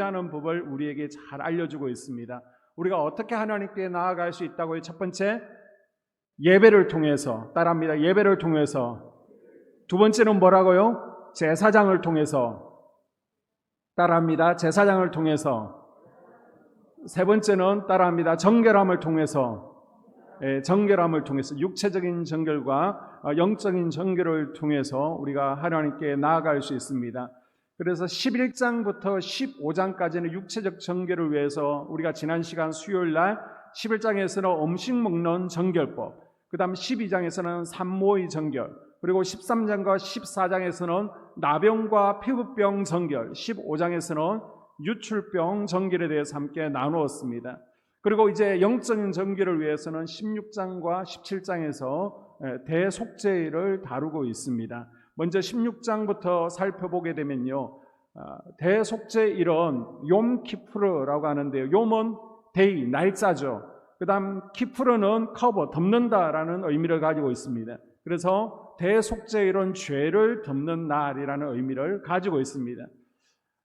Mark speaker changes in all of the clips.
Speaker 1: 하는 법을 우리에게 잘 알려주고 있습니다. 우리가 어떻게 하나님께 나아갈 수 있다고요? 첫 번째, 예배를 통해서. 따라합니다. 예배를 통해서. 두 번째는 뭐라고요? 제사장을 통해서. 따라합니다. 제사장을 통해서. 세 번째는 따라합니다. 정결함을 통해서. 정결함을 통해서, 육체적인 정결과 영적인 정결을 통해서 우리가 하나님께 나아갈 수 있습니다. 그래서 11장부터 15장까지는 육체적 정결을 위해서 우리가 지난 시간 수요일 날 11장에서는 음식 먹는 정결법, 그 다음 12장에서는 산모의 정결, 그리고 13장과 14장에서는 나병과 피부병 정결, 15장에서는 유출병 정결에 대해서 함께 나누었습니다. 그리고 이제 영적인 정결을 위해서는 16장과 17장에서 대속죄를 다루고 있습니다. 먼저 16장부터 살펴보게 되면요, 대속죄일은 욤 키푸르라고 하는데요, 욤은 데이, 날짜죠. 그 다음 키푸르는 커버, 덮는다라는 의미를 가지고 있습니다. 그래서 대속죄일은 죄를 덮는 날이라는 의미를 가지고 있습니다.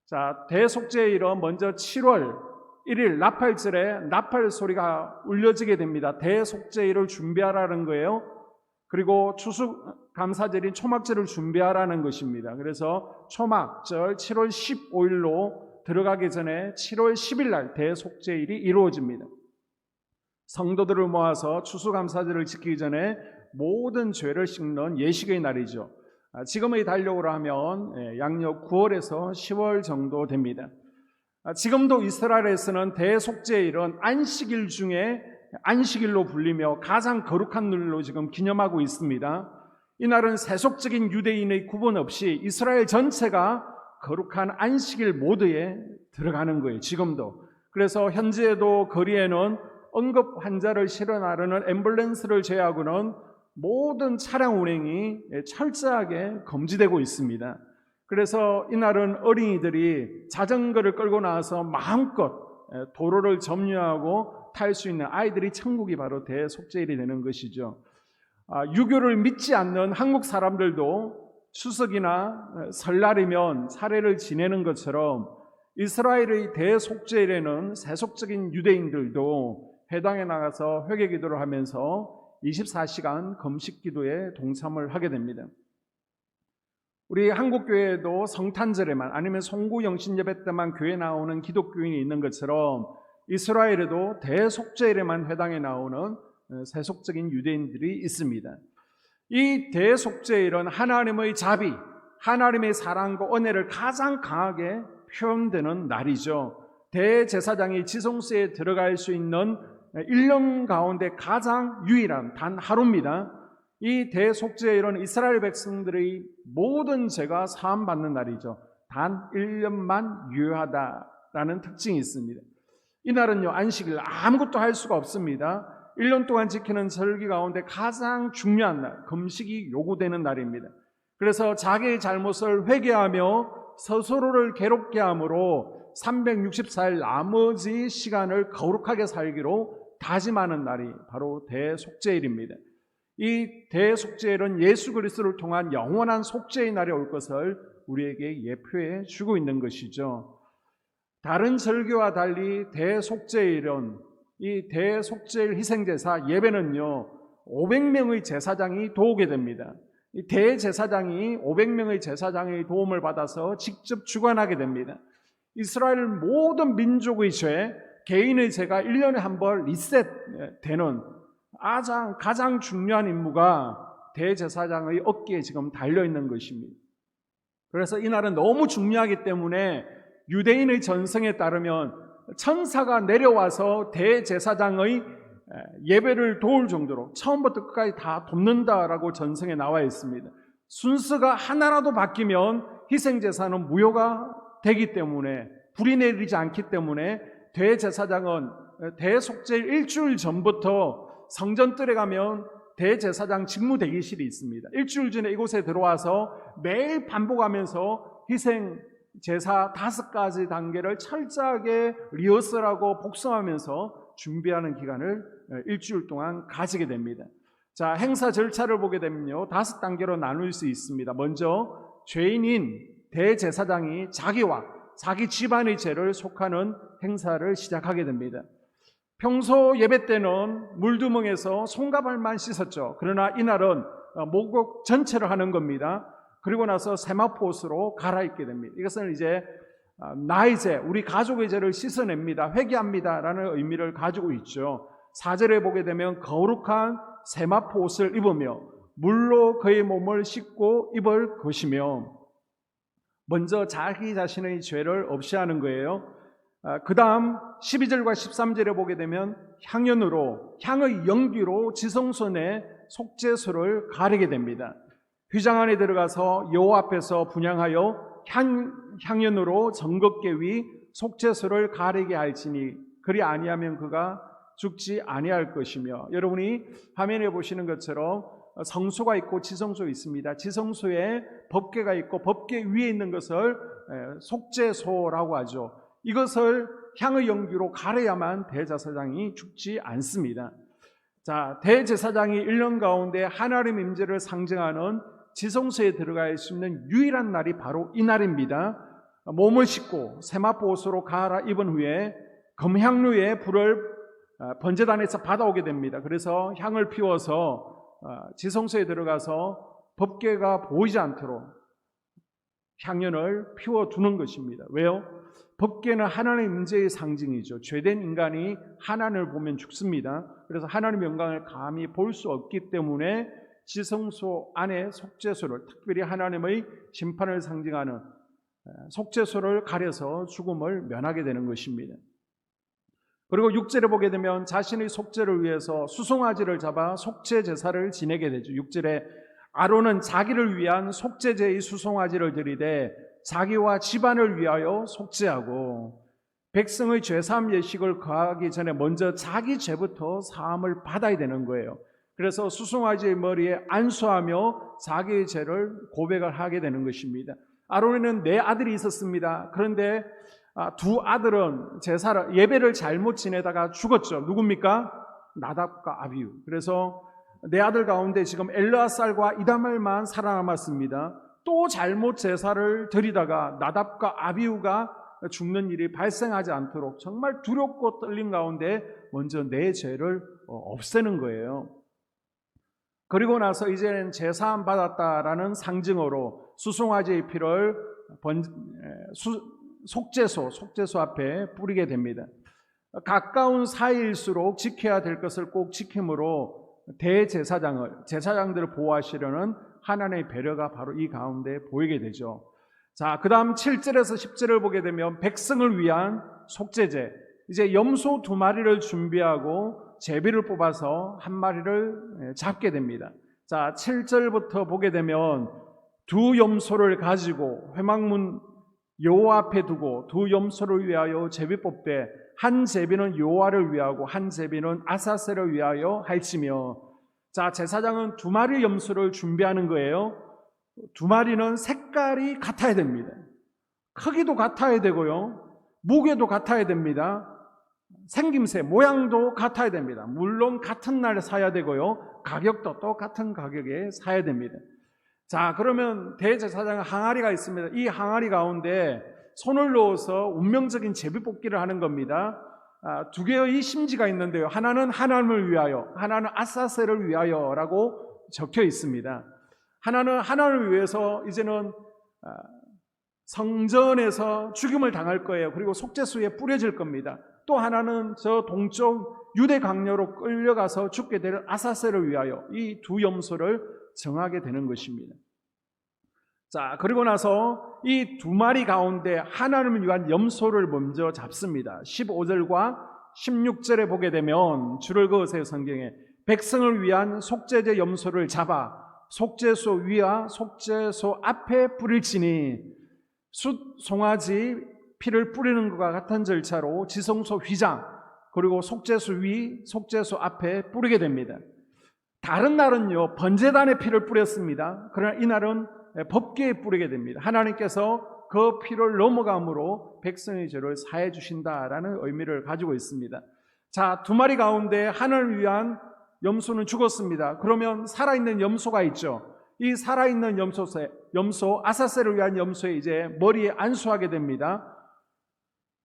Speaker 1: 자, 대속죄일은 먼저 7월 1일 나팔절에 나팔 소리가 울려지게 됩니다. 대속죄일을 준비하라는 거예요. 그리고 추수감사절인 초막절을 준비하라는 것입니다. 그래서 초막절 7월 15일로 들어가기 전에 7월 10일 날 대속죄일이 이루어집니다. 성도들을 모아서 추수감사절을 지키기 전에 모든 죄를 씻는 예식의 날이죠. 지금의 달력으로 하면 양력 9월에서 10월 정도 됩니다. 지금도 이스라엘에서는 대속죄일은 안식일 중에 안식일로 불리며 가장 거룩한 날로 지금 기념하고 있습니다. 이날은 세속적인 유대인의 구분 없이 이스라엘 전체가 거룩한 안식일 모드에 들어가는 거예요. 지금도. 그래서 현재에도 거리에는 응급 환자를 실어 나르는 앰뷸런스를 제외하고는 모든 차량 운행이 철저하게 금지되고 있습니다. 그래서 이날은 어린이들이 자전거를 끌고 나와서 마음껏 도로를 점유하고 탈 수 있는, 아이들이 천국이 바로 대속죄일이 되는 것이죠. 유교를 믿지 않는 한국 사람들도 추석이나 설날이면 차례를 지내는 것처럼 이스라엘의 대속죄일에는 세속적인 유대인들도 회당에 나가서 회개 기도를 하면서 24시간 금식 기도에 동참을 하게 됩니다. 우리 한국교회에도 성탄절에만 아니면 송구영신예배 때만 교회 나오는 기독교인이 있는 것처럼 이스라엘에도 대속죄일에만 회당에 나오는 세속적인 유대인들이 있습니다. 이 대속죄일은 하나님의 자비, 하나님의 사랑과 은혜를 가장 강하게 표현되는 날이죠. 대제사장이 지성소에 들어갈 수 있는 1년 가운데 가장 유일한 단 하루입니다. 이 대속죄일은 이스라엘 백성들의 모든 죄가 사함받는 날이죠. 단 1년만 유효하다라는 특징이 있습니다. 이날은요, 안식일 아무것도 할 수가 없습니다. 1년 동안 지키는 절기 가운데 가장 중요한 날, 금식이 요구되는 날입니다. 그래서 자기의 잘못을 회개하며 스스로를 괴롭게 함으로 364일 나머지 시간을 거룩하게 살기로 다짐하는 날이 바로 대속죄일입니다. 이 대속죄일은 예수 그리스도를 통한 영원한 속죄의 날이 올 것을 우리에게 예표해 주고 있는 것이죠. 다른 절기와 달리 대속죄일은, 이 대속죄일 희생제사 예배는요, 500명의 제사장이 도우게 됩니다. 이 대제사장이 500명의 제사장의 도움을 받아서 직접 주관하게 됩니다. 이스라엘 모든 민족의 죄, 개인의 죄가 1년에 한 번 리셋되는 가장 중요한 임무가 대제사장의 어깨에 지금 달려있는 것입니다. 그래서 이날은 너무 중요하기 때문에 유대인의 전성에 따르면 천사가 내려와서 대제사장의 예배를 도울 정도로 처음부터 끝까지 다 돕는다라고 전성에 나와 있습니다. 순서가 하나라도 바뀌면 희생제사는 무효가 되기 때문에, 불이 내리지 않기 때문에 대제사장은 대속죄일 일주일 전부터 성전뜰에 가면 대제사장 직무 대기실이 있습니다. 일주일 전에 이곳에 들어와서 매일 반복하면서 희생제사 5가지 단계를 철저하게 리허설하고 복습하면서 준비하는 기간을 일주일 동안 가지게 됩니다. 자, 행사 절차를 보게 되면요, 5단계로 나눌 수 있습니다. 먼저 죄인인 대제사장이 자기와 자기 집안의 죄를 속하는 행사를 시작하게 됩니다. 평소 예배 때는 물두멍에서 손과 발만 씻었죠. 그러나 이날은 목욕 전체를 하는 겁니다. 그리고 나서 세마포 옷으로 갈아입게 됩니다. 이것은 이제 나의 죄, 우리 가족의 죄를 씻어냅니다. 회개합니다 라는 의미를 가지고 있죠. 4절에 보게 되면 거룩한 세마포 옷을 입으며 물로 그의 몸을 씻고 입을 것이며, 먼저 자기 자신의 죄를 없이 하는 거예요. 그 다음 12절과 13절에 보게 되면 향연으로, 향의 연기로 지성소 내 속죄소를 가리게 됩니다. 휘장 안에 들어가서 여호와 앞에서 분향하여 향연으로 정겁게 위 속죄소를 가리게 할지니 그리 아니하면 그가 죽지 아니할 것이며, 여러분이 화면에 보시는 것처럼 성소가 있고 지성소 있습니다. 지성소에 법궤가 있고 법궤 위에 있는 것을 속죄소라고 하죠. 이것을 향의 연기로 가려야만 대제사장이 죽지 않습니다. 자, 대제사장이 1년 가운데 하나님 임재를 상징하는 지성소에 들어갈 수 있는 유일한 날이 바로 이 날입니다. 몸을 씻고 세마포 옷으로 갈아입은 후에 금향류에 불을 번제단에서 받아오게 됩니다. 그래서 향을 피워서 지성소에 들어가서 법궤가 보이지 않도록 향연을 피워두는 것입니다. 왜요? 법궤는 하나님의 임재의 상징이죠. 죄된 인간이 하나님을 보면 죽습니다. 그래서 하나님의 영광을 감히 볼 수 없기 때문에 지성소 안에 속죄소를, 특별히 하나님의 심판을 상징하는 속죄소를 가려서 죽음을 면하게 되는 것입니다. 그리고 6절에 보게 되면 자신의 속죄를 위해서 수송아지를 잡아 속죄 제사를 지내게 되죠. 6절에 아론은 자기를 위한 속죄제의 수송아지를 드리되 자기와 집안을 위하여 속죄하고, 백성의 죄사함 예식을 거하기 전에 먼저 자기 죄부터 사함을 받아야 되는 거예요. 그래서 수송아지의 머리에 안수하며 자기의 죄를 고백을 하게 되는 것입니다. 아론에는 4아들이 있었습니다. 그런데 2아들은 제사를, 예배를 잘못 지내다가 죽었죠. 누굽니까? 나답과 아비후. 그래서 4아들 가운데 지금 엘르아살과 이다말만 살아남았습니다. 또 잘못 제사를 드리다가 나답과 아비후가 죽는 일이 발생하지 않도록 정말 두렵고 떨림 가운데 먼저 내 죄를 없애는 거예요. 그리고 나서 이제는 제사함 받았다라는 상징으로 수송아지의 피를 속죄소 앞에 뿌리게 됩니다. 가까운 사이일수록 지켜야 될 것을 꼭 지킴으로 제사장들을 보호하시려는 하나님의 배려가 바로 이 가운데 보이게 되죠. 자, 그 다음 7절에서 10절을 보게 되면 백성을 위한 속죄제, 이제 염소 2마리를 준비하고 제비를 뽑아서 1마리를 잡게 됩니다. 자, 7절부터 보게 되면 2 염소를 가지고 회막문 여호와 앞에 두고 2 염소를 위하여 제비 뽑되 한 제비는 여호와를 위하고 한 제비는 아사셀을 위하여 할지며, 자, 제사장은 2마리 염소를 준비하는 거예요. 2마리는 색깔이 같아야 됩니다. 크기도 같아야 되고요, 무게도 같아야 됩니다. 생김새, 모양도 같아야 됩니다. 물론 같은 날 사야 되고요, 가격도 똑같은 가격에 사야 됩니다. 자, 그러면 대제사장은 항아리가 있습니다. 이 항아리 가운데 손을 넣어서 운명적인 제비뽑기를 하는 겁니다. 2개의 심지가 있는데요, 하나는 하나님을 위하여, 하나는 아사셀을 위하여라고 적혀 있습니다. 하나는 하나님을 위해서 이제는 성전에서 죽임을 당할 거예요. 그리고 속죄소에 뿌려질 겁니다. 또 하나는 저 동쪽 유대 강요로 끌려가서 죽게 될 아사셀을 위하여 이 2 염소를 정하게 되는 것입니다. 자, 그리고 나서 이 2마리 가운데 하나님을 위한 염소를 먼저 잡습니다. 15절과 16절에 보게 되면, 줄을 그으세요 성경에, 백성을 위한 속죄제 염소를 잡아 속죄소 위와 속죄소 앞에 뿌릴지니, 송아지 피를 뿌리는 것과 같은 절차로 지성소 휘장 그리고 속죄소 위, 속죄소 앞에 뿌리게 됩니다. 다른 날은요 번제단에 피를 뿌렸습니다. 그러나 이날은 법궤에 뿌리게 됩니다. 하나님께서 그 피를 넘어감으로 백성의 죄를 사해 주신다라는 의미를 가지고 있습니다. 자, 2마리 가운데 하나님을 위한 염소는 죽었습니다. 그러면 살아있는 염소가 있죠. 이 살아있는 염소 아사셀을 위한 염소에 이제 머리에 안수하게 됩니다.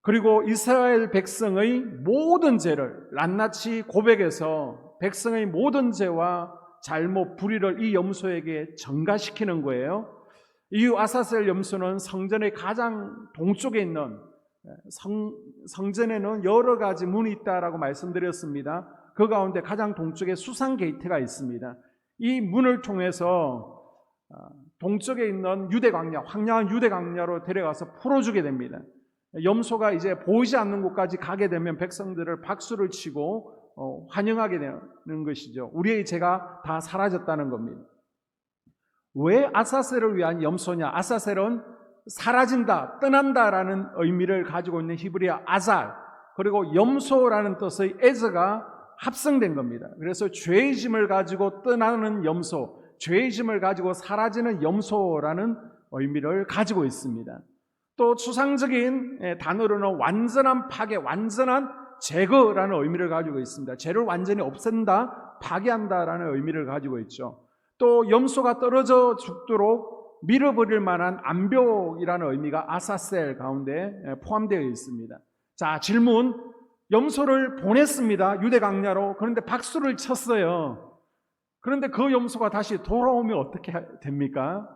Speaker 1: 그리고 이스라엘 백성의 모든 죄를 낱낱이 고백해서 백성의 모든 죄와 잘못, 불의를 이 염소에게 전가시키는 거예요. 이 아사셀 염소는 성전의 가장 동쪽에 있는, 성전에는 여러 가지 문이 있다라고 말씀드렸습니다. 그 가운데 가장 동쪽에 수상 게이트가 있습니다. 이 문을 통해서 동쪽에 있는 유대 광야, 황량한 유대 광야로 데려가서 풀어주게 됩니다. 염소가 이제 보이지 않는 곳까지 가게 되면 백성들을 박수를 치고 환영하게 되는 것이죠. 우리의 죄가 다 사라졌다는 겁니다. 왜 아사셀을 위한 염소냐? 아사셀은 사라진다, 떠난다라는 의미를 가지고 있는 히브리어 아잘, 그리고 염소라는 뜻의 에즈가 합성된 겁니다. 그래서 죄의 짐을 가지고 떠나는 염소, 죄의 짐을 가지고 사라지는 염소라는 의미를 가지고 있습니다. 또 추상적인 단어로는 완전한 파괴, 완전한 제거라는 의미를 가지고 있습니다. 죄를 완전히 없앤다, 파괴한다라는 의미를 가지고 있죠. 또 염소가 떨어져 죽도록 밀어버릴 만한 암벽이라는 의미가 아사셀 가운데 포함되어 있습니다. 자, 질문. 염소를 보냈습니다. 유대 광야로. 그런데 박수를 쳤어요. 그런데 그 염소가 다시 돌아오면 어떻게 됩니까?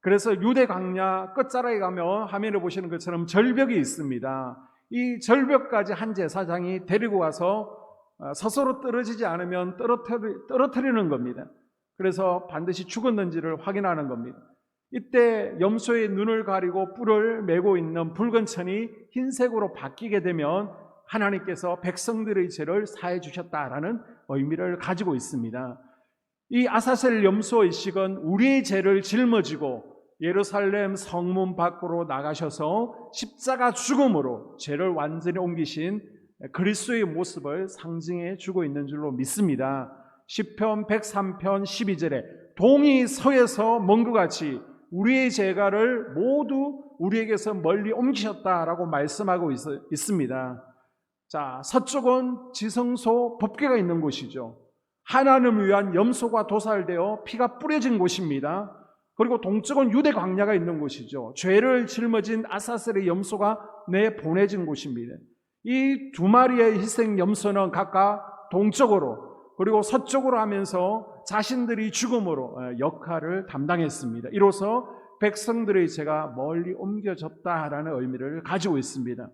Speaker 1: 그래서 유대 광야 끝자락에 가면 화면에 보시는 것처럼 절벽이 있습니다. 이 절벽까지 한 제사장이 데리고 가서 스스로 떨어지지 않으면 떨어뜨리는 겁니다. 그래서 반드시 죽었는지를 확인하는 겁니다. 이때 염소의 눈을 가리고 뿔을 메고 있는 붉은 천이 흰색으로 바뀌게 되면 하나님께서 백성들의 죄를 사해 주셨다라는 의미를 가지고 있습니다. 이 아사셀 염소 의식은 우리의 죄를 짊어지고 예루살렘 성문 밖으로 나가셔서 십자가 죽음으로 죄를 완전히 옮기신 그리스도의 모습을 상징해 주고 있는 줄로 믿습니다. 시편 103편 12절에 동이 서에서 먼 것 같이 우리의 죄가를 모두 우리에게서 멀리 옮기셨다라고 말씀하고 있습니다. 자, 서쪽은 지성소 법궤가 있는 곳이죠. 하나님을 위한 염소가 도살되어 피가 뿌려진 곳입니다. 그리고 동쪽은 유대 광야가 있는 곳이죠. 죄를 짊어진 아사셀의 염소가 내보내진 곳입니다. 이 두 마리의 희생 염소는 각각 동쪽으로 그리고 서쪽으로 하면서 자신들이 죽음으로 역할을 담당했습니다. 이로써 백성들의 죄가 멀리 옮겨졌다라는 의미를 가지고 있습니다.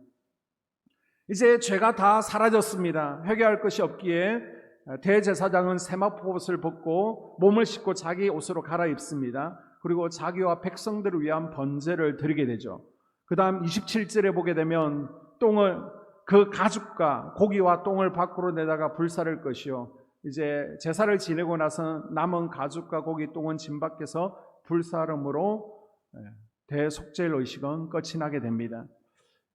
Speaker 1: 이제 죄가 다 사라졌습니다. 회개할 것이 없기에 대제사장은 세마포옷을 벗고 몸을 씻고 자기 옷으로 갈아입습니다. 그리고 자기와 백성들을 위한 번제를 드리게 되죠. 그 다음 27절에 보게 되면 똥을 그 가죽과 고기와 똥을 밖으로 내다가 불사를 것이요. 이제 제사를 지내고 나서 남은 가죽과 고기, 똥은 진 밖에서 불사름으로 대속죄일 의식은 끝이 나게 됩니다.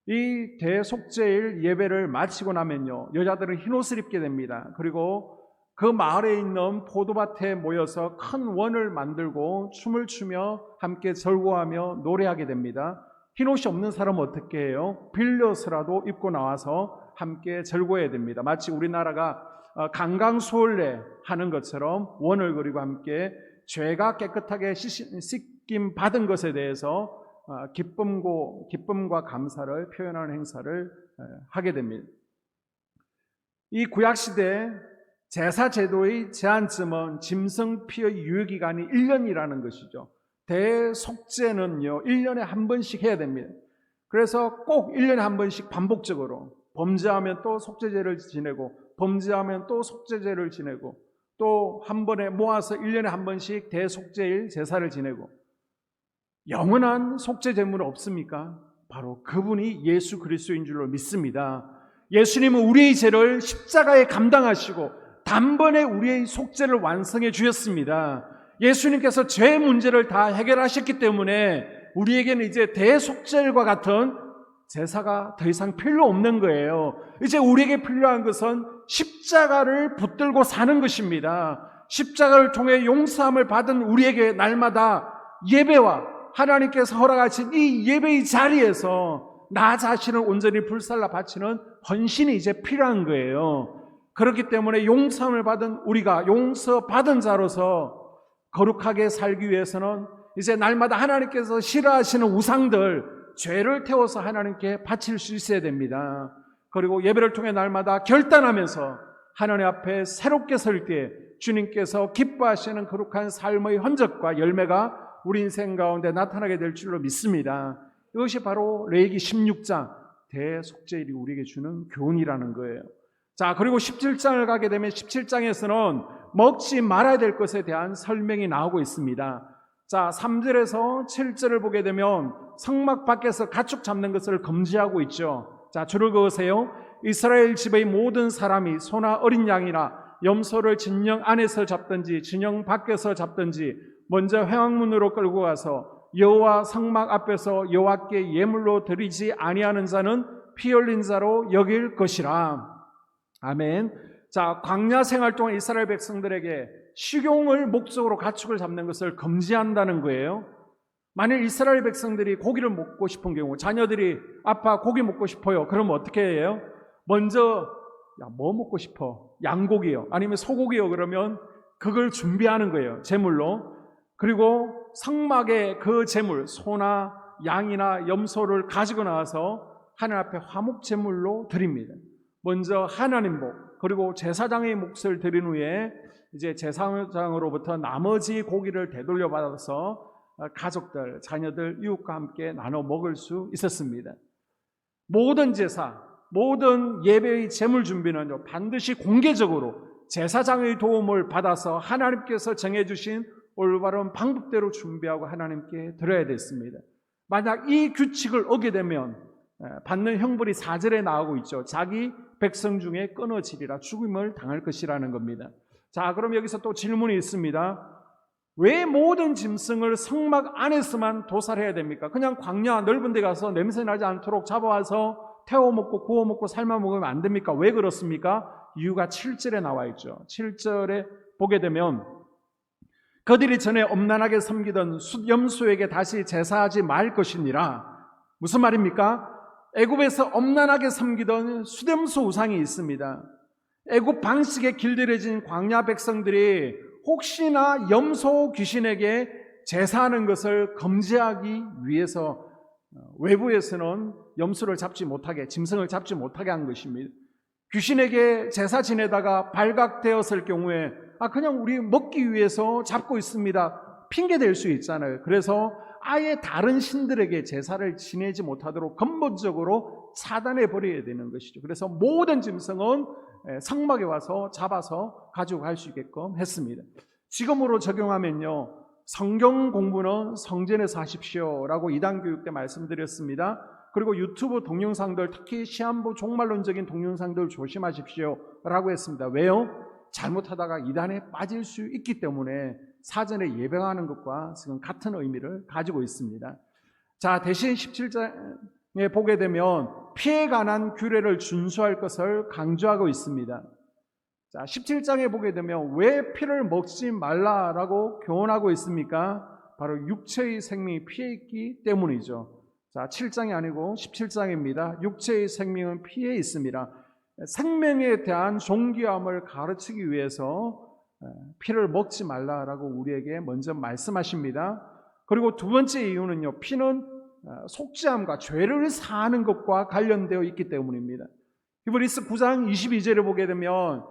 Speaker 1: 이 대속죄일 예배를 마치고 나면요, 여자들은 흰옷을 입게 됩니다. 그리고 그 마을에 있는 포도밭에 모여서 큰 원을 만들고 춤을 추며 함께 절구하며 노래하게 됩니다. 흰옷이 없는 사람은 어떻게 해요? 빌려서라도 입고 나와서 함께 절구해야 됩니다. 마치 우리나라가 강강수월래 하는 것처럼 원을 그리고 함께 죄가 깨끗하게 씻김 받은 것에 대해서 기쁨과 감사를 표현하는 행사를 하게 됩니다. 이 구약시대 제사제도의 제한점은 짐승피의 유효기간이 1년이라는 것이죠. 대속죄는요 1년에 한 번씩 해야 됩니다. 그래서 꼭 1년에 한 번씩 반복적으로 범죄하면 또 속죄제를 지내고 범죄하면 또 속죄제를 지내고 또 한 번에 모아서 1년에 한 번씩 대속죄일 제사를 지내고 영원한 속죄 제물은 없습니까? 바로 그분이 예수 그리스도인 줄로 믿습니다. 예수님은 우리의 죄를 십자가에 감당하시고 단번에 우리의 속죄를 완성해 주셨습니다. 예수님께서 죄 문제를 다 해결하셨기 때문에 우리에게는 이제 대속죄일과 같은 제사가 더 이상 필요 없는 거예요. 이제 우리에게 필요한 것은 십자가를 붙들고 사는 것입니다. 십자가를 통해 용서함을 받은 우리에게 날마다 예배와 하나님께서 허락하신 이 예배의 자리에서 나 자신을 온전히 불살라 바치는 헌신이 이제 필요한 거예요. 그렇기 때문에 용서함을 받은 우리가 용서받은 자로서 거룩하게 살기 위해서는 이제 날마다 하나님께서 싫어하시는 우상들, 죄를 태워서 하나님께 바칠 수 있어야 됩니다. 그리고 예배를 통해 날마다 결단하면서 하나님 앞에 새롭게 설 때 주님께서 기뻐하시는 거룩한 삶의 흔적과 열매가 우리 인생 가운데 나타나게 될 줄로 믿습니다. 이것이 바로 레위기 16장 대속죄일이 우리에게 주는 교훈이라는 거예요. 자, 그리고 17장을 가게 되면 17장에서는 먹지 말아야 될 것에 대한 설명이 나오고 있습니다. 자, 3절에서 7절을 보게 되면 성막 밖에서 가축 잡는 것을 금지하고 있죠. 자, 줄을 그으세요. 이스라엘 집의 모든 사람이 소나 어린 양이나 염소를 진영 안에서 잡든지 진영 밖에서 잡든지 먼저 회막문으로 끌고 가서 여호와 성막 앞에서 여호와께 예물로 드리지 아니하는 자는 피 흘린 자로 여길 것이라. 아멘. 자, 광야 생활 동안 이스라엘 백성들에게 식용을 목적으로 가축을 잡는 것을 금지한다는 거예요. 만일 이스라엘 백성들이 고기를 먹고 싶은 경우, 자녀들이 아빠 고기 먹고 싶어요. 그러면 어떻게 해요? 먼저 야, 뭐 먹고 싶어? 양고기요. 아니면 소고기요. 그러면 그걸 준비하는 거예요. 제물로. 그리고 성막에 그 제물, 소나 양이나 염소를 가지고 나와서 하나님 앞에 화목 제물로 드립니다. 먼저 하나님 목, 그리고 제사장의 몫을 드린 후에 이제 제사장으로부터 나머지 고기를 되돌려 받아서 가족들, 자녀들, 이웃과 함께 나눠 먹을 수 있었습니다. 모든 제사, 모든 예배의 제물 준비는 반드시 공개적으로 제사장의 도움을 받아서 하나님께서 정해주신 올바른 방법대로 준비하고 하나님께 드려야 됐습니다. 만약 이 규칙을 어기게 되면 받는 형벌이 4절에 나오고 있죠. 자기 백성 중에 끊어지리라, 죽임을 당할 것이라는 겁니다. 자, 그럼 여기서 또 질문이 있습니다. 왜 모든 짐승을 성막 안에서만 도살해야 됩니까? 그냥 광야 넓은 데 가서 냄새 나지 않도록 잡아와서 태워 먹고 구워 먹고 삶아 먹으면 안 됩니까? 왜 그렇습니까? 이유가 7절에 나와 있죠. 7절에 보게 되면 그들이 전에 엄란하게 섬기던 숫염소에게 다시 제사하지 말 것이니라. 무슨 말입니까? 애굽에서 엄란하게 섬기던 숫염소 우상이 있습니다. 애굽 방식에 길들여진 광야 백성들이 혹시나 염소 귀신에게 제사하는 것을 금지하기 위해서 외부에서는 염소를 잡지 못하게, 짐승을 잡지 못하게 한 것입니다. 귀신에게 제사 지내다가 발각되었을 경우에 그냥 우리 먹기 위해서 잡고 있습니다, 핑계 댈 수 있잖아요. 그래서 아예 다른 신들에게 제사를 지내지 못하도록 근본적으로 차단해 버려야 되는 것이죠. 그래서 모든 짐승은 성막에 와서 잡아서 가지고 갈 수 있게끔 했습니다. 지금으로 적용하면요, 성경 공부는 성전에서 하십시오라고 2단 교육 때 말씀드렸습니다. 그리고 유튜브 동영상들, 특히 시한부 종말론적인 동영상들 조심하십시오라고 했습니다. 왜요? 잘못하다가 이단에 빠질 수 있기 때문에 사전에 예방하는 것과 지금 같은 의미를 가지고 있습니다. 자, 대신 17장에 보게 되면 피에 관한 규례를 준수할 것을 강조하고 있습니다. 자, 17장에 보게 되면 왜 피를 먹지 말라라고 교훈하고 있습니까? 바로 육체의 생명이 피에 있기 때문이죠. 자, 7장이 아니고 17장입니다. 육체의 생명은 피에 있습니다. 생명에 대한 존귀함을 가르치기 위해서 피를 먹지 말라라고 우리에게 먼저 말씀하십니다. 그리고 두 번째 이유는요, 피는 속죄함과 죄를 사하는 것과 관련되어 있기 때문입니다. 히브리서 9장 22절을 보게 되면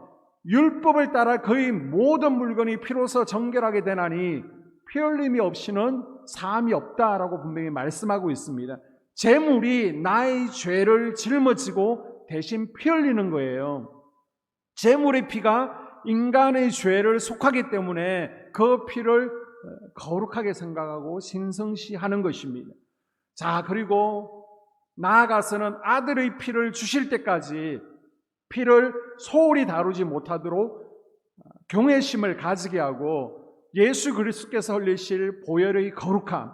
Speaker 1: 율법을 따라 거의 모든 물건이 피로서 정결하게 되나니 피 흘림이 없이는 사함이 없다라고 분명히 말씀하고 있습니다. 제물이 나의 죄를 짊어지고 대신 피 흘리는 거예요. 제물의 피가 인간의 죄를 속하기 때문에 그 피를 거룩하게 생각하고 신성시하는 것입니다. 자, 그리고 나아가서는 아들의 피를 주실 때까지 피를 소홀히 다루지 못하도록 경외심을 가지게 하고 예수 그리스도께서 흘리실 보혈의 거룩함,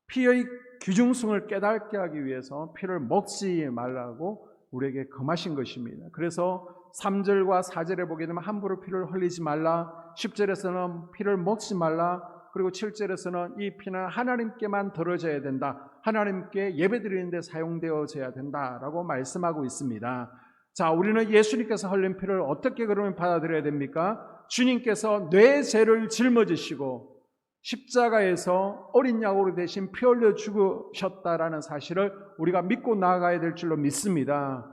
Speaker 1: 피의 귀중성을 깨닫게 하기 위해서 피를 먹지 말라고 우리에게 금하신 것입니다. 그래서 3절과 4절에 보게 되면 함부로 피를 흘리지 말라, 10절에서는 피를 먹지 말라, 그리고 7절에서는 이 피는 하나님께만 들어져야 된다, 하나님께 예배드리는 데 사용되어져야 된다라고 말씀하고 있습니다. 자, 우리는 예수님께서 흘린 피를 어떻게 그러면 받아들여야 됩니까? 주님께서 내 죄를 짊어지시고 십자가에서 어린 양으로 대신 피 흘려 죽으셨다라는 사실을 우리가 믿고 나아가야 될 줄로 믿습니다.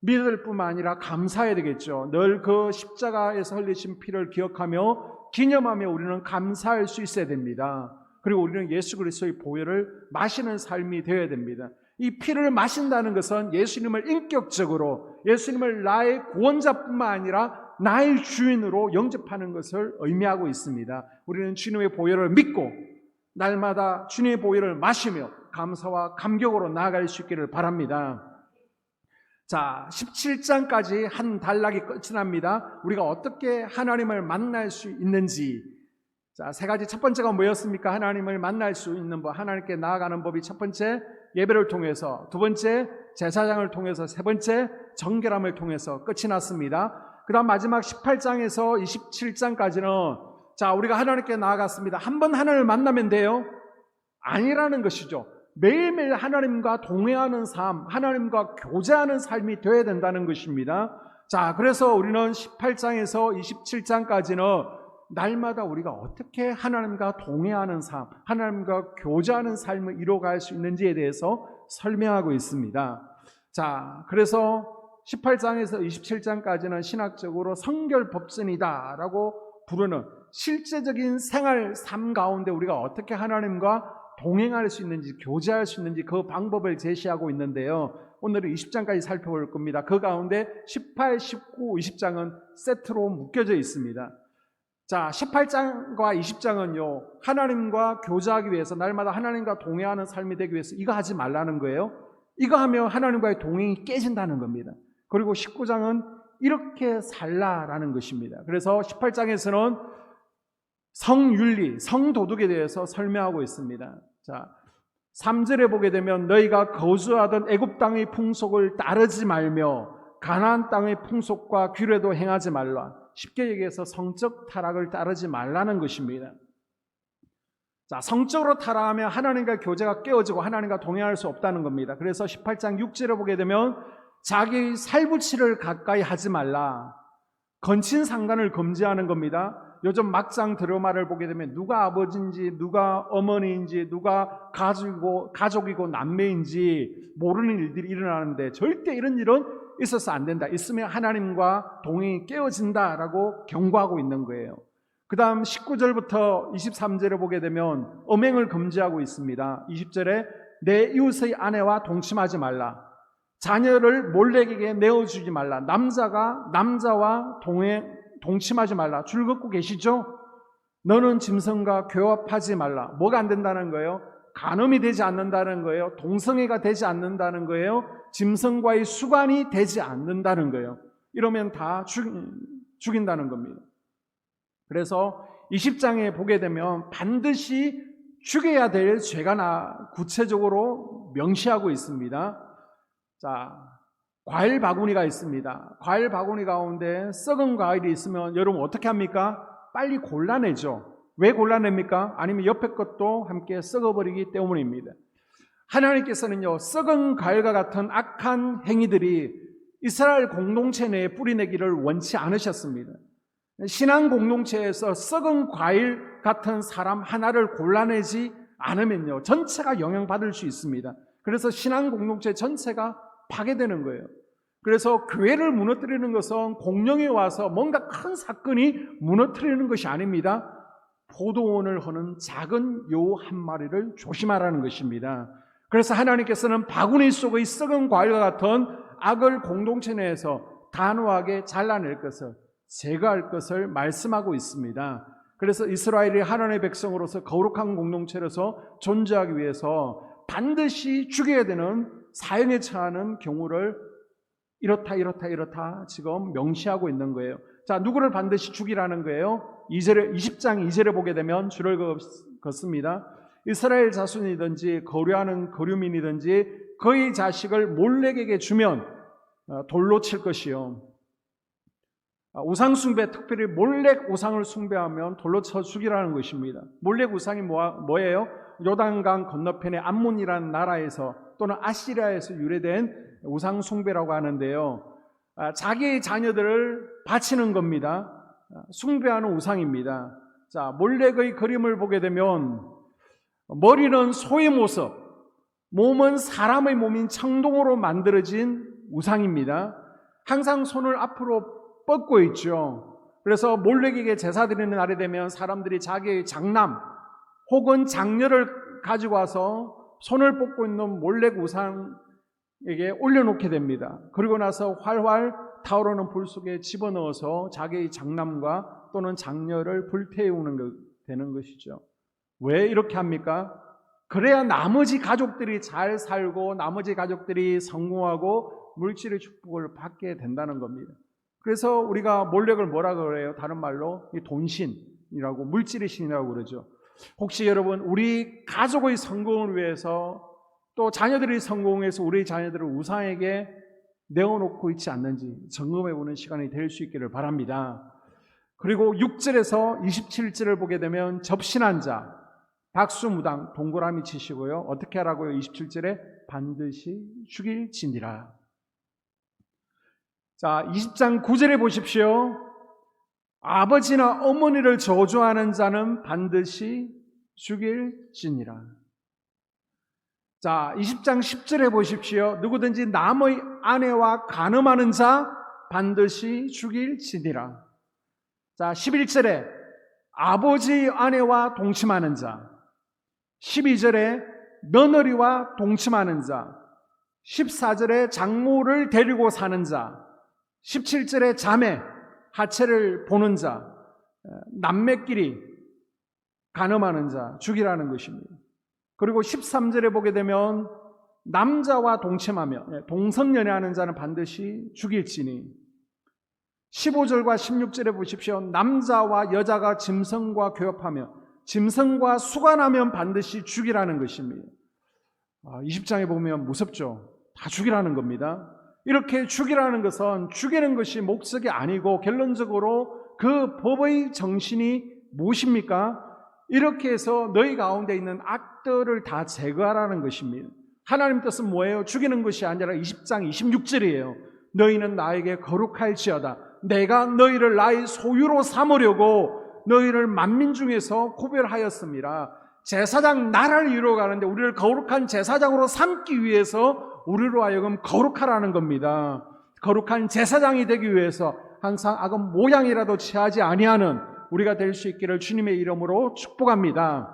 Speaker 1: 믿을 뿐만 아니라 감사해야 되겠죠. 늘 그 십자가에서 흘리신 피를 기억하며 기념하며 우리는 감사할 수 있어야 됩니다. 그리고 우리는 예수 그리스도의 보혈을 마시는 삶이 되어야 됩니다. 이 피를 마신다는 것은 예수님을 인격적으로, 예수님을 나의 구원자뿐만 아니라 나의 주인으로 영접하는 것을 의미하고 있습니다. 우리는 주님의 보혈을 믿고 날마다 주님의 보혈을 마시며 감사와 감격으로 나아갈 수 있기를 바랍니다. 자, 17장까지 한 단락이 끝이 납니다. 우리가 어떻게 하나님을 만날 수 있는지. 자, 세 가지. 첫 번째가 뭐였습니까? 하나님을 만날 수 있는 법, 하나님께 나아가는 법이 첫 번째 예배를 통해서, 두 번째 제사장을 통해서, 세 번째 정결함을 통해서 끝이 났습니다. 그 다음 마지막 18장에서 27장까지는 자, 우리가 하나님께 나아갔습니다. 한 번 하나님을 만나면 돼요? 아니라는 것이죠. 매일매일 하나님과 동행하는 삶, 하나님과 교제하는 삶이 되어야 된다는 것입니다. 자, 그래서 우리는 18장에서 27장까지는 날마다 우리가 어떻게 하나님과 동행하는 삶, 하나님과 교제하는 삶을 이루어갈 수 있는지에 대해서 설명하고 있습니다. 자, 그래서 18장에서 27장까지는 신학적으로 성결법전이다라고 부르는 실제적인 생활 삶 가운데 우리가 어떻게 하나님과 동행할 수 있는지, 교제할 수 있는지 그 방법을 제시하고 있는데요. 오늘은 20장까지 살펴볼 겁니다. 그 가운데 18, 19, 20장은 세트로 묶여져 있습니다. 자, 18장과 20장은요, 하나님과 교제하기 위해서, 날마다 하나님과 동행하는 삶이 되기 위해서 이거 하지 말라는 거예요. 이거 하면 하나님과의 동행이 깨진다는 겁니다. 그리고 19장은 이렇게 살라라는 것입니다. 그래서 18장에서는 성윤리, 성도덕에 대해서 설명하고 있습니다. 자, 3절에 보게 되면 너희가 거주하던 애굽 땅의 풍속을 따르지 말며 가나안 땅의 풍속과 규례도 행하지 말라. 쉽게 얘기해서 성적 타락을 따르지 말라는 것입니다. 자, 성적으로 타락하면 하나님과 교제가 깨어지고 하나님과 동행할 수 없다는 겁니다. 그래서 18장 6절에 보게 되면 자기 살부치를 가까이 하지 말라. 건친 상간을 금지하는 겁니다. 요즘 막상 드라마를 보게 되면 누가 아버지인지 누가 어머니인지 누가 가족이고 남매인지 모르는 일들이 일어나는데 절대 이런 일은 있어서 안 된다. 있으면 하나님과 동행이 깨어진다라고 경고하고 있는 거예요. 그 다음 19절부터 23절에 보게 되면 음행을 금지하고 있습니다. 20절에 내 이웃의 아내와 동침하지 말라. 자녀를 몰래에게 내어주지 말라. 남자가 남자와 동침하지 말라. 줄 긋고 계시죠? 너는 짐승과 교합하지 말라. 뭐가 안 된다는 거예요? 간음이 되지 않는다는 거예요. 동성애가 되지 않는다는 거예요. 짐승과의 수관이 되지 않는다는 거예요. 이러면 다 죽인다는 겁니다. 그래서 20장에 보게 되면 반드시 죽여야 될 죄가 구체적으로 명시하고 있습니다. 자, 과일 바구니가 있습니다. 과일 바구니 가운데 썩은 과일이 있으면 여러분 어떻게 합니까? 빨리 골라내죠. 왜 골라냅니까? 아니면 옆에 것도 함께 썩어버리기 때문입니다. 하나님께서는요, 썩은 과일과 같은 악한 행위들이 이스라엘 공동체 내에 뿌리내기를 원치 않으셨습니다. 신앙 공동체에서 썩은 과일 같은 사람 하나를 골라내지 않으면요, 전체가 영향받을 수 있습니다. 그래서 신앙 공동체 전체가 파괴되는 거예요. 그래서 교회를 무너뜨리는 것은 공령이 와서 뭔가 큰 사건이 무너뜨리는 것이 아닙니다. 포도원을 허는 작은 요 한 마리를 조심하라는 것입니다. 그래서 하나님께서는 바구니 속의 썩은 과일과 같은 악을 공동체 내에서 단호하게 잘라낼 것을, 제거할 것을 말씀하고 있습니다. 그래서 이스라엘이 하나님의 백성으로서 거룩한 공동체로서 존재하기 위해서 반드시 죽여야 되는 사형에 처하는 경우를 이렇다 지금 명시하고 있는 거예요. 자, 누구를 반드시 죽이라는 거예요? 20장 2절에 보게 되면 줄을 긋습니다. 이스라엘 자손이든지 거류하는 거류민이든지 그의 자식을 몰렉에게 주면 돌로 칠 것이요. 우상 숭배, 특별히 몰렉 우상을 숭배하면 돌로 쳐 죽이라는 것입니다. 몰렉 우상이 뭐예요? 요단강 건너편의 암몬이라는 나라에서 또는 아시리아에서 유래된 우상 숭배라고 하는데요. 자기의 자녀들을 바치는 겁니다. 숭배하는 우상입니다. 자, 몰렉의 그림을 보게 되면 머리는 소의 모습, 몸은 사람의 몸인 청동으로 만들어진 우상입니다. 항상 손을 앞으로 뻗고 있죠. 그래서 몰렉에게 제사 드리는 날이 되면 사람들이 자기의 장남 혹은 장녀를 가지고 와서 손을 뻗고 있는 몰렉 우상에게 올려놓게 됩니다. 그리고 나서 활활 타오르는 불 속에 집어넣어서 자기의 장남과 또는 장녀를 불태우는 되는 것이죠. 왜 이렇게 합니까? 그래야 나머지 가족들이 잘 살고 나머지 가족들이 성공하고 물질의 축복을 받게 된다는 겁니다. 그래서 우리가 몰렉을 뭐라 그래요? 다른 말로 돈신이라고, 물질의 신이라고 그러죠. 혹시 여러분 우리 가족의 성공을 위해서 또 자녀들의 성공에서 우리 자녀들을 우상에게 내어놓고 있지 않는지 점검해보는 시간이 될 수 있기를 바랍니다. 그리고 6절에서 27절을 보게 되면 접신한 자, 박수무당, 동그라미 치시고요. 어떻게 하라고요? 27절에 반드시 죽일지니라. 자, 20장 9절에 보십시오. 아버지나 어머니를 저주하는 자는 반드시 죽일지니라. 자, 20장 10절에 보십시오. 누구든지 남의 아내와 간음하는 자 반드시 죽일지니라. 자, 11절에 아버지의 아내와 동침하는 자, 12절에 며느리와 동침하는 자, 14절에 장모를 데리고 사는 자, 17절에 자매, 하체를 보는 자, 남매끼리 간음하는 자, 죽이라는 것입니다. 그리고 13절에 보게 되면 남자와 동침하며 동성연애하는 자는 반드시 죽일지니, 15절과 16절에 보십시오. 남자와 여자가 짐승과 교합하며 짐승과 수간하면 반드시 죽이라는 것입니다. 20장에 보면 무섭죠. 다 죽이라는 겁니다. 이렇게 죽이라는 것은 죽이는 것이 목적이 아니고 결론적으로 그 법의 정신이 무엇입니까? 이렇게 해서 너희 가운데 있는 악들을 다 제거하라는 것입니다. 하나님 뜻은 뭐예요? 죽이는 것이 아니라 20장 26절이에요. 너희는 나에게 거룩할지어다. 내가 너희를 나의 소유로 삼으려고 너희를 만민 중에서 구별하였습니다. 제사장 나라를 이루어가는데 우리를 거룩한 제사장으로 삼기 위해서 우리로 하여금 거룩하라는 겁니다. 거룩한 제사장이 되기 위해서 항상 악은 모양이라도 취하지 아니하는 우리가 될 수 있기를 주님의 이름으로 축복합니다.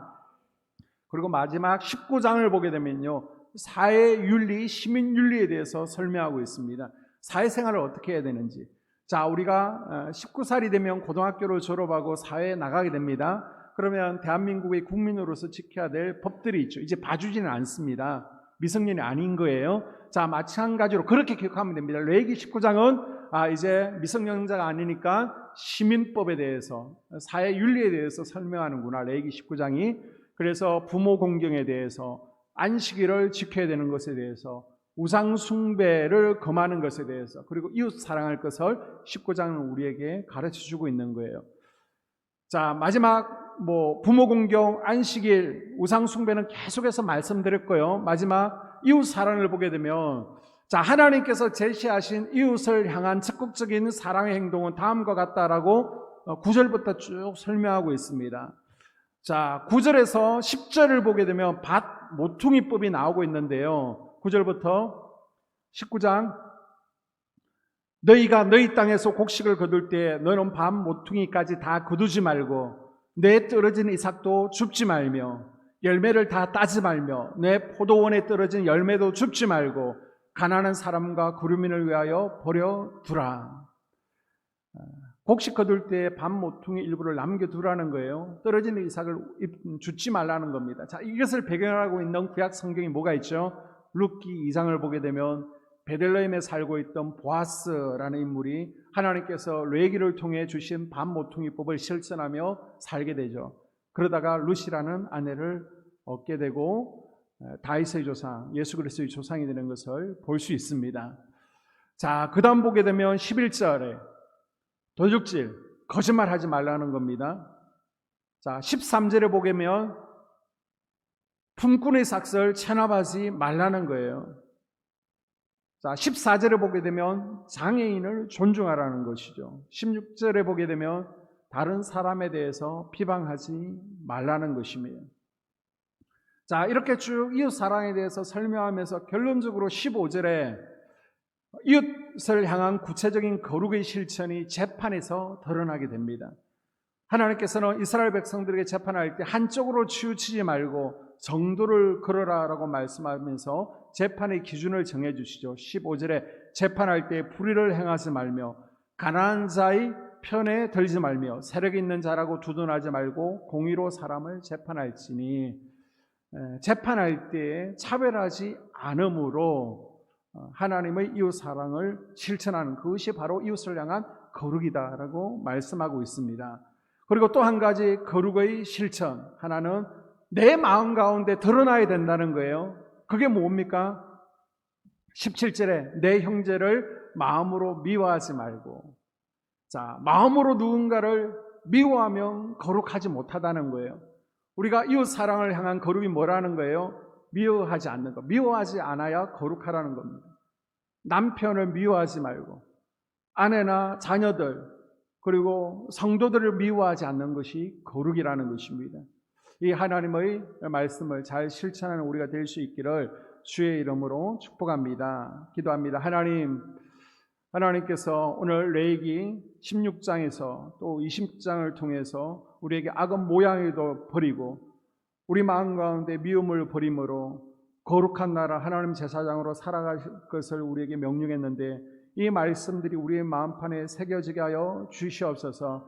Speaker 1: 그리고 마지막 19장을 보게 되면요, 사회윤리, 시민윤리에 대해서 설명하고 있습니다. 사회생활을 어떻게 해야 되는지. 자, 우리가 19살이 되면 고등학교를 졸업하고 사회에 나가게 됩니다. 그러면 대한민국의 국민으로서 지켜야 될 법들이 있죠. 이제 봐주지는 않습니다. 미성년이 아닌 거예요. 자, 마찬가지로 그렇게 기억하면 됩니다. 레위기 19장은 이제 미성년자가 아니니까 시민법에 대해서, 사회윤리에 대해서 설명하는구나, 레위기 19장이. 그래서 부모 공경에 대해서, 안식일을 지켜야 되는 것에 대해서, 우상 숭배를 금하는 것에 대해서, 그리고 이웃 사랑할 것을 19장은 우리에게 가르쳐주고 있는 거예요. 자, 마지막 부모 공경, 안식일, 우상 숭배는 계속해서 말씀드렸고요. 마지막 이웃 사랑을 보게 되면, 자, 하나님께서 제시하신 이웃을 향한 적극적인 사랑의 행동은 다음과 같다라고 9절부터 쭉 설명하고 있습니다. 자, 9절에서 10절을 보게 되면 밭 모퉁이법이 나오고 있는데요. 9절부터 19장, 너희가 너희 땅에서 곡식을 거둘 때 너는 밭 모퉁이까지 다 거두지 말고 내 떨어진 이삭도 줍지 말며 열매를 다 따지 말며 내 포도원에 떨어진 열매도 줍지 말고 가난한 사람과 구류민을 위하여 버려두라. 곡식 거둘 때 밭 모퉁이 일부를 남겨두라는 거예요. 떨어진 이삭을 줍지 말라는 겁니다. 자, 이것을 배경하고 있는 구약 성경이 뭐가 있죠? 룻기 2장을 보게 되면 베들레헴에 살고 있던 보아스라는 인물이 하나님께서 레위기를 통해 주신 밭 모퉁이법을 실천하며 살게 되죠. 그러다가 룻이라는 아내를 얻게 되고 다윗의 조상, 예수 그리스도의 조상이 되는 것을 볼 수 있습니다. 자, 그 다음 보게 되면 11절에 도둑질, 거짓말하지 말라는 겁니다. 자, 13절에 보게 되면 품꾼의 삭설 체납하지 말라는 거예요. 자, 14절에 보게 되면 장애인을 존중하라는 것이죠. 16절에 보게 되면 다른 사람에 대해서 비방하지 말라는 것입니다. 자, 이렇게 쭉 이웃 사랑에 대해서 설명하면서 결론적으로 15절에 이웃을 향한 구체적인 거룩의 실천이 재판에서 드러나게 됩니다. 하나님께서는 이스라엘 백성들에게 재판할 때 한쪽으로 치우치지 말고 정도를 걸어라라고 말씀하면서 재판의 기준을 정해주시죠. 15절에 재판할 때 불의를 행하지 말며 가난한 자의 편에 들지 말며 세력 있는 자라고 두둔하지 말고 공의로 사람을 재판할지니, 재판할 때 차별하지 않음으로 하나님의 이웃 사랑을 실천하는 그것이 바로 이웃을 향한 거룩이다라고 말씀하고 있습니다. 그리고 또 한 가지 거룩의 실천 하나는 내 마음 가운데 드러나야 된다는 거예요. 그게 뭡니까? 17절에 내 형제를 마음으로 미워하지 말고, 자, 마음으로 누군가를 미워하면 거룩하지 못하다는 거예요. 우리가 이웃 사랑을 향한 거룩이 뭐라는 거예요? 미워하지 않는 것. 미워하지 않아야 거룩하라는 겁니다. 남편을 미워하지 말고 아내나 자녀들 그리고 성도들을 미워하지 않는 것이 거룩이라는 것입니다. 이 하나님의 말씀을 잘 실천하는 우리가 될 수 있기를 주의 이름으로 축복합니다. 기도합니다. 하나님께서 오늘 레위기 16장에서 또 20장을 통해서 우리에게 악은 모양에도 버리고 우리 마음 가운데 미움을 버림으로 거룩한 나라 하나님 제사장으로 살아갈 것을 우리에게 명령했는데 이 말씀들이 우리의 마음판에 새겨지게 하여 주시옵소서.